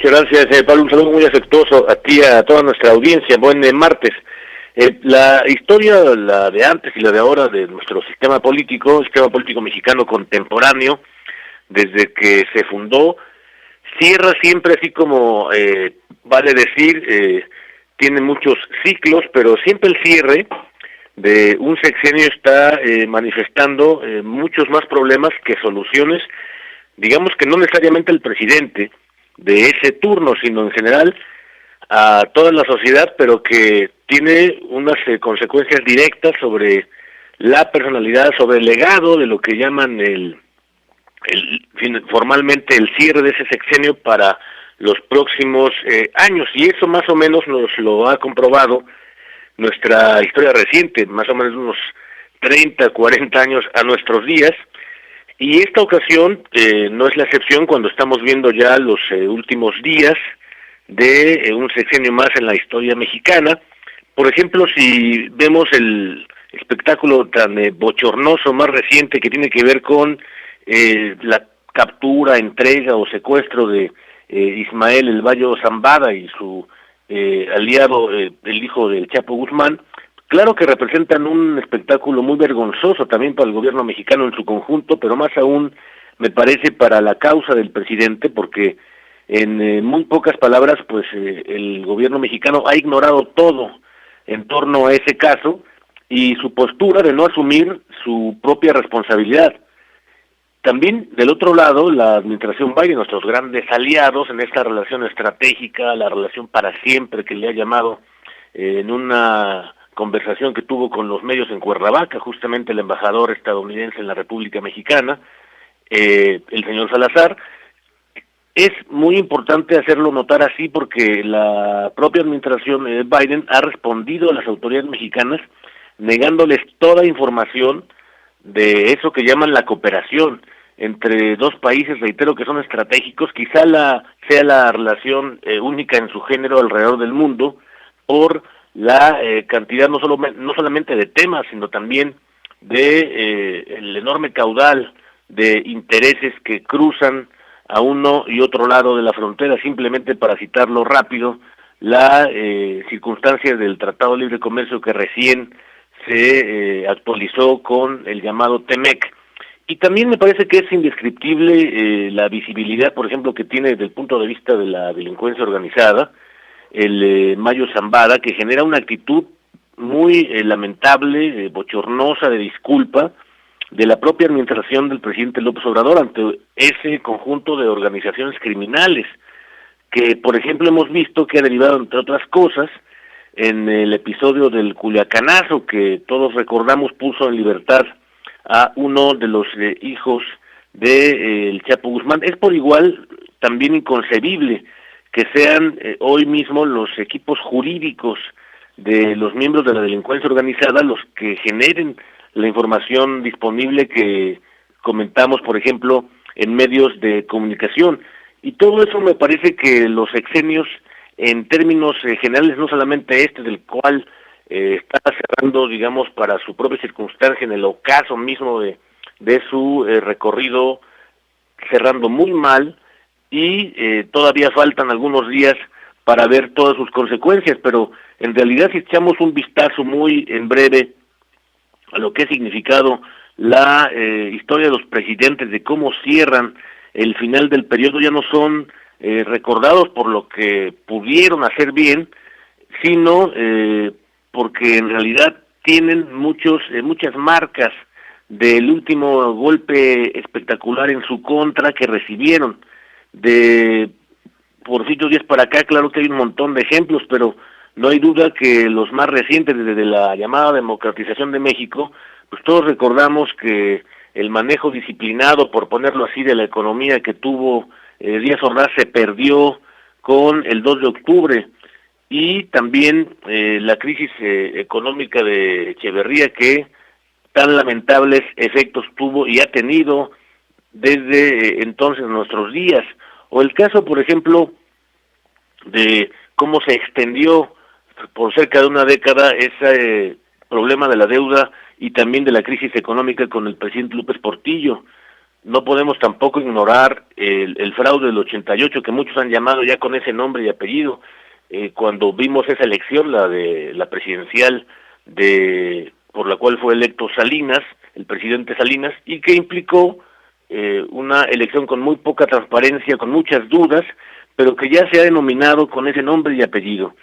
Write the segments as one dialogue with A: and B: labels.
A: Muchas gracias, Pablo. Un saludo muy afectuoso a ti, a toda nuestra audiencia. Buen martes. La historia, la de antes y la de ahora de nuestro sistema político mexicano contemporáneo, desde que se fundó, cierra siempre así como, vale decir, tiene muchos ciclos, pero siempre el cierre de un sexenio está manifestando muchos más problemas que soluciones, digamos que no necesariamente el presidente de ese turno, sino en general a toda la sociedad, pero que tiene unas consecuencias directas sobre la personalidad, sobre el legado de lo que llaman formalmente el cierre de ese sexenio para los próximos años, y eso más o menos nos lo ha comprobado nuestra historia reciente, más o menos unos 30, 40 años a nuestros días. Y esta ocasión no es la excepción cuando estamos viendo ya los últimos días de un sexenio más en la historia mexicana. Por ejemplo, si vemos el espectáculo tan bochornoso más reciente que tiene que ver con la captura, entrega o secuestro de Ismael El Bayo Zambada y su aliado, el hijo del Chapo Guzmán, claro que representan un espectáculo muy vergonzoso también para el gobierno mexicano en su conjunto, pero más aún me parece para la causa del presidente, porque en muy pocas palabras, pues el gobierno mexicano ha ignorado todo en torno a ese caso y su postura de no asumir su propia responsabilidad. También, del otro lado, la administración Biden, nuestros grandes aliados en esta relación estratégica, la relación para siempre que le ha llamado en una conversación que tuvo con los medios en Cuernavaca, justamente el embajador estadounidense en la República Mexicana, el señor Salazar. Es muy importante hacerlo notar así porque la propia administración Biden ha respondido a las autoridades mexicanas negándoles toda información de eso que llaman la cooperación entre dos países, reitero, que son estratégicos, quizá sea la relación única en su género alrededor del mundo, por la cantidad no solamente de temas, sino también de el enorme caudal de intereses que cruzan a uno y otro lado de la frontera. Simplemente para citarlo rápido, la circunstancia del Tratado de Libre Comercio que recién se actualizó con el llamado TEMEC. Y también me parece que es indescriptible la visibilidad, por ejemplo, que tiene desde el punto de vista de la delincuencia organizada, el Mayo Zambada, que genera una actitud muy lamentable, bochornosa, de disculpa, de la propia administración del presidente López Obrador ante ese conjunto de organizaciones criminales, que por ejemplo hemos visto que ha derivado, entre otras cosas, en el episodio del Culiacanazo, que todos recordamos puso en libertad a uno de los hijos de el Chapo Guzmán. Es por igual también inconcebible que sean hoy mismo los equipos jurídicos de los miembros de la delincuencia organizada los que generen la información disponible que comentamos, por ejemplo, en medios de comunicación. Y todo eso me parece que los sexenios, en términos generales, no solamente este del cual está cerrando, digamos, para su propia circunstancia, en el ocaso mismo de su recorrido, cerrando muy mal, y todavía faltan algunos días para ver todas sus consecuencias, pero en realidad si echamos un vistazo muy en breve a lo que ha significado la historia de los presidentes, de cómo cierran el final del periodo, ya no son recordados por lo que pudieron hacer bien, sino porque en realidad tienen muchas marcas del último golpe espectacular en su contra que recibieron. De Porfirio Díaz para acá, claro que hay un montón de ejemplos, pero no hay duda que los más recientes, desde la llamada democratización de México, pues todos recordamos que el manejo disciplinado, por ponerlo así, de la economía que tuvo Díaz Ordaz se perdió con el 2 de octubre, y también la crisis económica de Echeverría, que tan lamentables efectos tuvo y ha tenido desde entonces nuestros días. O el caso, por ejemplo, de cómo se extendió por cerca de una década ese problema de la deuda y también de la crisis económica con el presidente López Portillo. no podemos tampoco ignorar el fraude del 88, que muchos han llamado ya con ese nombre y apellido, cuando vimos esa elección, la de la presidencial, por la cual fue electo Salinas, el presidente Salinas, y que implicó una elección con muy poca transparencia, con muchas dudas, pero que ya se ha denominado con ese nombre y apellido.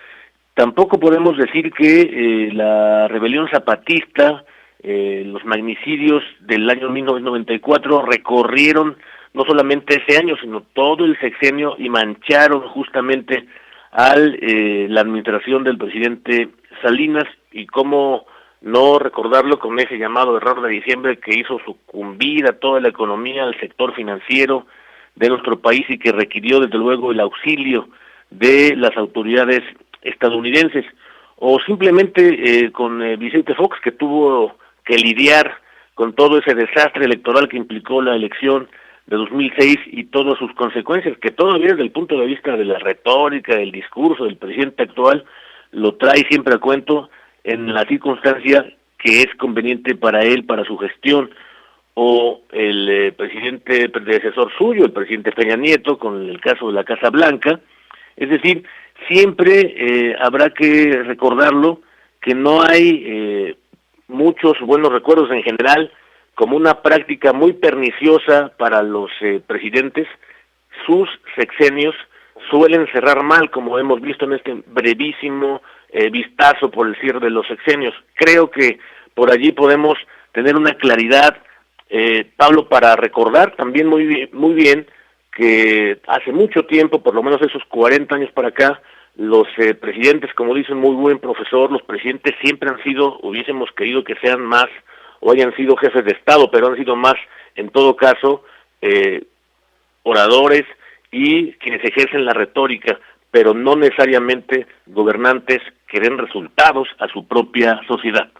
A: Tampoco podemos decir que la rebelión zapatista, los magnicidios del año 1994 recorrieron no solamente ese año, sino todo el sexenio y mancharon justamente a la administración del presidente Salinas, y cómo no recordarlo con ese llamado error de diciembre que hizo sucumbir a toda la economía, al sector financiero de nuestro país, y que requirió desde luego el auxilio de las autoridades estadounidenses, o simplemente con Vicente Fox, que tuvo que lidiar con todo ese desastre electoral que implicó la elección de 2006 y todas sus consecuencias, que todavía desde el punto de vista de la retórica, del discurso del presidente actual, lo trae siempre a cuento en la circunstancia que es conveniente para él, para su gestión, o el presidente predecesor suyo, el presidente Peña Nieto, con el caso de la Casa Blanca. Es decir, siempre habrá que recordarlo, que no hay muchos buenos recuerdos en general, como una práctica muy perniciosa para los presidentes. Sus sexenios suelen cerrar mal, como hemos visto en este brevísimo vistazo por el cierre de los sexenios. Creo que por allí podemos tener una claridad, Pablo, para recordar también muy bien que hace mucho tiempo, por lo menos esos 40 años para acá, los presidentes, como dice un muy buen profesor, los presidentes siempre han sido, hubiésemos querido que sean más, o hayan sido jefes de Estado, pero han sido más, en todo caso, oradores y quienes ejercen la retórica, pero no necesariamente gobernantes que den resultados a su propia sociedad.